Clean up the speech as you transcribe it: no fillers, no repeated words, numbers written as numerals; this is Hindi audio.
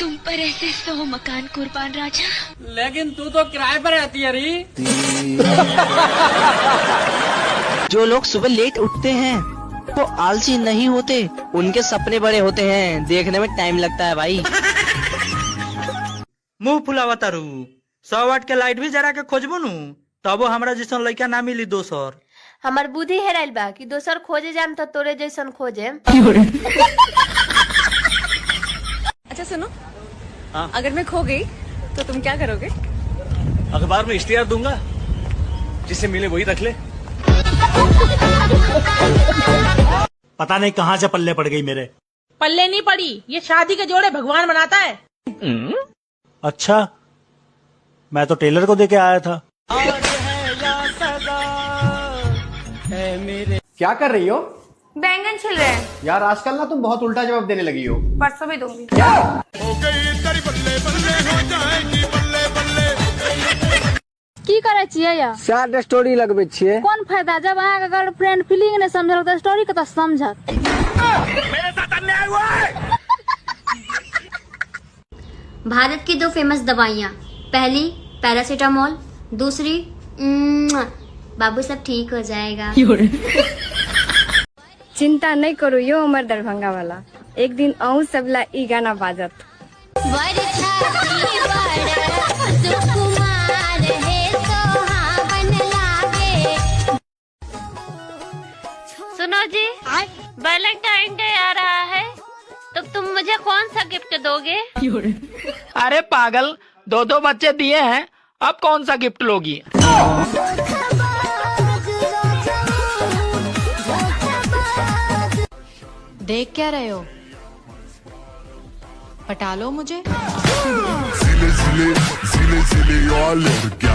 तुम पर ऐसे 100 मकान कुर्बान राजा। लेकिन तू तो किराए पर रहती है री। जो लोग सुबह लेट उठते हैं वो आलसी नहीं होते, उनके सपने बड़े होते हैं, देखने में टाइम लगता है भाई। मुंह फुलावा तारू 100 वाट के लाइट भी जरा के खोजबू नु तबो हमरा जैसन लड़का ना मिली दोसर। हमार बुद्धि हेराइल बा कि दोसर खोजे जाम तो तोरे जैसन खोजे। अच्छा सुनो, अगर मैं खो गई तो तुम क्या करोगे? अखबार में इश्तिहार दूंगा, जिसे मिले वही रख ले। पता नहीं कहाँ से पल्ले पड़ गई मेरे। पल्ले नहीं पड़ी, ये शादी के जोड़े भगवान बनाता है। अच्छा, मैं तो टेलर को देके आया था। क्या कर रही हो? बैंगन छिल रहे हैं। यार आजकल ना तुम बहुत उल्टा जवाब देने लगी हो। परसों भी दूंगी। की करे छियै या? सैड स्टोरी लगबे छियै। कोन फायदा जब अहाँ के गर्लफ्रेंड फीलिंग नहीं समझल तो स्टोरी के तो समझत। मेरे साथ अन्याय हुआ है। भारत की 2 फेमस दवाइयाँ, पहली पैरासीटामोल, दूसरी बाबू सब ठीक हो जाएगा। चिंता नहीं करो यो उमर दरभंगा वाला, एक दिन अहू सबला ई गाना बाजत। सुनो जी, वैलेंटाइन डे आ रहा है तो तुम मुझे कौन सा गिफ्ट दोगे? अरे पागल, 2 बच्चे दिए हैं, अब कौन सा गिफ्ट लोगी? देख क्या रहे हो? पटा लो मुझे। सिले सिले सिले सिले और लड़कियां